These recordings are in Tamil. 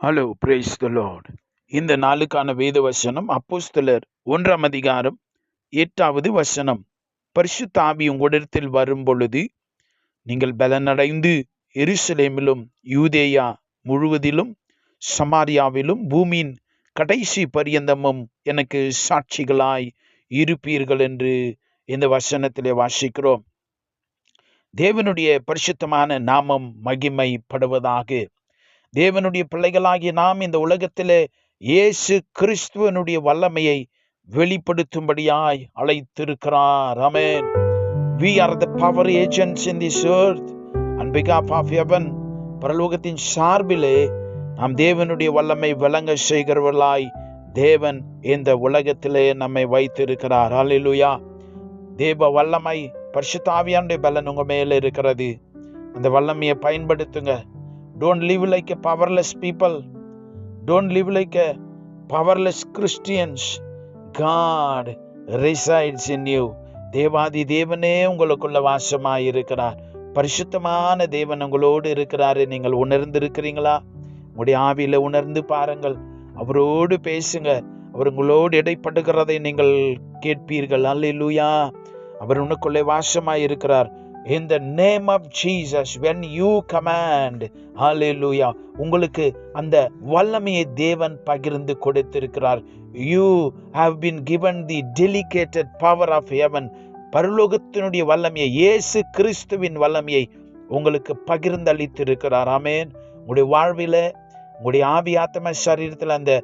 Hello, praise the Lord. இந்த நாளுக்கான வேத வசனம் அப்போஸ்தலர் 1 அதிகாரம் 8வது வசனம். பரிசுத்த ஆவி உங்களிடத்தில் வரும் பொழுது நீங்கள் பலனடைந்து எருசலேமிலும் யூதேயா முழுவதிலும் சமாரியாவிலும் பூமியின் கடைசி பரியந்தமும் எனக்கு சாட்சிகளாய் இருப்பீர்கள் என்று இந்த வசனத்திலே வாசிக்கிறோம். தேவனுடைய பரிசுத்தமான நாமம் மகிமைப்படுவதாக. தேவனுடைய பிள்ளைகளாகிய நாம் இந்த உலகத்திலே இயேசு கிறிஸ்துவனுடைய வல்லமையை வெளிப்படுத்தும்படியாய் அழைத்திருக்கிறார். ஆமென். We are the power agents in this earth on behalf of heaven. பரலோகத்தின் சார்பிலே நாம் தேவனுடைய வல்லமை விளங்க செய்கிறவர்களாய் தேவன் இந்த உலகத்திலே நம்மை வைத்திருக்கிறார். ஹல்லேலூயா. தேவ வல்லமை பரிசுத்த ஆவியானுடைய பலன் உங்க மேல இருக்கிறது. அந்த வல்லமையை பயன்படுத்துங்க. Don't live like a powerless people. Don't live like a powerless Christians. God resides in you. தேவாதி தேவனே உங்களுக்குள்ள வாசமாய் இருக்கிறார். பரிசுத்தமான தேவன் உங்களோடு இருக்கிறாரு. நீங்கள் உணர்ந்து இருக்கிறீங்களா? உங்களுடைய ஆவியில உணர்ந்து பாருங்கள். அவரோடு பேசுங்க. அவர் உங்களோடு இடைப்படுகிறதை நீங்கள் கேட்பீர்கள். அல்லேலூயா. அவர் உனக்குள்ளே வாசமாய் இருக்கிறார். In the name of Jesus, when you command, hallelujah, உங்களுக்கு அந்த வல்லமையை தேவன் பகிர்ந்து கொடுத்திருக்கிறார். You have been given the delegated power of heaven. பரலோகத்தினுடைய வல்லமையை, இயேசு கிறிஸ்துவின் வல்லமையை உங்களுக்கு பகிர்ந்தளித்திருக்கிறார். ஆமென். உங்களுடைய வாழ்வில, உங்களுடைய ஆவி ஆத்ம சரீரத்தில் அந்த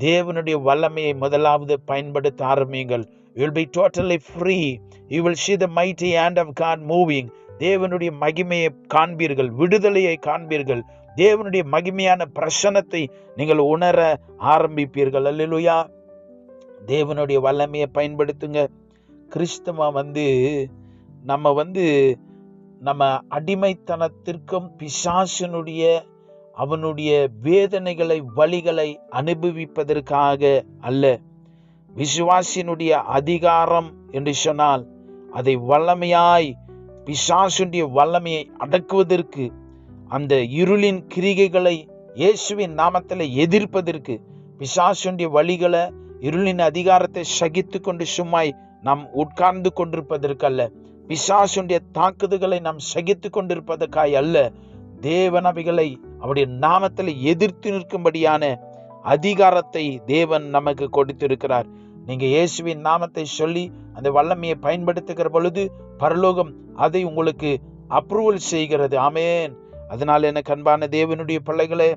தேவனுடைய வல்லமையை முதலாவது பயன்படுத்த ஆரம்பியுங்கள். You will be totally free. You will see the mighty hand of God moving. தேவனுடைய மகிமையை காண்பீர்கள், விடுதலையை காண்பீர்கள். தேவனுடைய மகிமையான பிரசன்னத்தை நீங்கள் உணர ஆரம்பிப்பீர்கள். அல்லேலூயா. தேவனுடைய வல்லமையை பயன்படுத்துங்க. கிறிஸ்தவ நம்ம அடிமைத்தனத்திற்கும் பிசாசனுடைய அவனுடைய வேதனைகளை வலிகளை அனுபவிப்பதற்காக அல்ல. விசுவாசினுடைய அதிகாரம் என்று சொன்னால் அதை வல்லமையாய் பிசாசுடைய வல்லமையை அடக்குவதற்கு, அந்த இருளின் கிரிகைகளை இயேசுவின் நாமத்தில் எதிர்ப்பதற்கு, பிசாசுடைய வழிகளை, இருளின் அதிகாரத்தை சகித்து கொண்டு சும்மாய் நாம் உட்கார்ந்து கொண்டிருப்பதற்கல்ல, பிசாசுடைய தாக்குதல்களை நாம் சகித்து கொண்டிருப்பதற்காய் அல்ல. தேவன் அவைகளை அவருடைய நாமத்தில் எதிர்த்து நிற்கும்படியான அதிகாரத்தை தேவன் நமக்கு கொடுத்திருக்கிறார். நீங்க இயேசுவின் நாமத்தை சொல்லி அந்த வல்லமையை பயன்படுத்துகிற பொழுது பரலோகம் அதை உங்களுக்கு அப்ரூவல் செய்கிறது. ஆமென். அதனால எனக்கு அன்பான தேவனுடைய பிள்ளைகளே,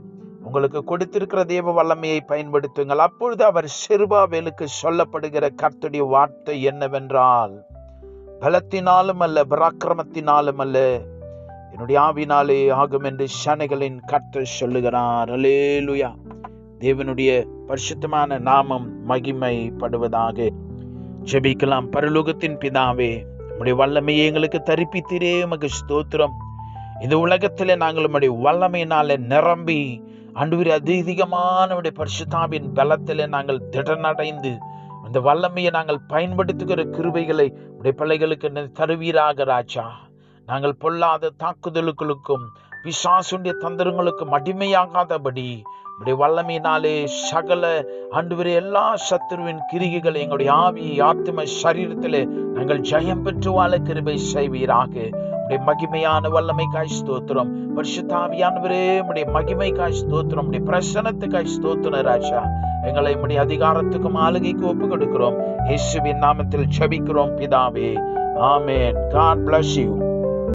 உங்களுக்கு கொடுத்திருக்கிற தேவ வல்லமையை பயன்படுத்துங்கள். அப்பொழுது அவர் செருபாபேலுக்கு சொல்லப்படுகிற கர்த்தருடைய வார்த்தை என்னவென்றால், பலத்தினாலும் அல்ல, பராக்கிரமத்தினாலும் அல்ல, என்னுடைய ஆவினாலே ஆகும் என்று சேனைகளின் கர்த்தர் சொல்லுகிறார். அல்லேலூயா. தேவனுடைய பரிசுத்தமான நாமம் மகிமைப்படுவதாக. ஜெபிக்கலாம். பரலோகத்தின் பிதாவே, உம்முடைய வல்லமையை எங்களுக்கு தரிப்பித்தீரே, உமக்கு ஸ்தோத்திரம். இந்த உலகத்திலே நாங்கள் உம்முடைய வல்லமையினாலே நிரம்பி ஆண்டவரே அதிகமான பரிசுத்தாவின் பலத்திலே நாங்கள் திடனடைந்து அந்த வல்லமையை நாங்கள் பயன்படுத்துகிற கிருபைகளை உடைய பிள்ளைகளுக்கு தருவீராக ராஜா. நாங்கள் பொல்லாத தாக்குதலுக்கும் பிசாசுடைய தந்திரங்களுக்கும் அடிமையாகாதபடி உடைய வல்லமையினாலே சகல ஆண்டவரே எல்லா சத்துருவின் கிரிகைகளை எங்களுடைய ஆவி ஆத்ம சரீரத்திலே நாங்கள் ஜெயம் பெற்று வாழ கிருபை செய்வீராக. உடைய மகிமையான வல்லமைக்காய் ஸ்தோத்திரம். பரிசுத்த ஆவியானவரே, உடைய மகிமைக்காய் ஸ்தோத்திரம். உடைய பிரசன்னத்துக்காய் ஸ்தோத்திரம் ராஜா. எங்களை உடைய அதிகாரத்துக்கும் ஆளுகைக்கு ஒப்பு கொடுக்கிறோம். இயேசுவின் நாமத்தில் ஜெபிக்கிறோம் பிதாவே. ஆமென். God bless you.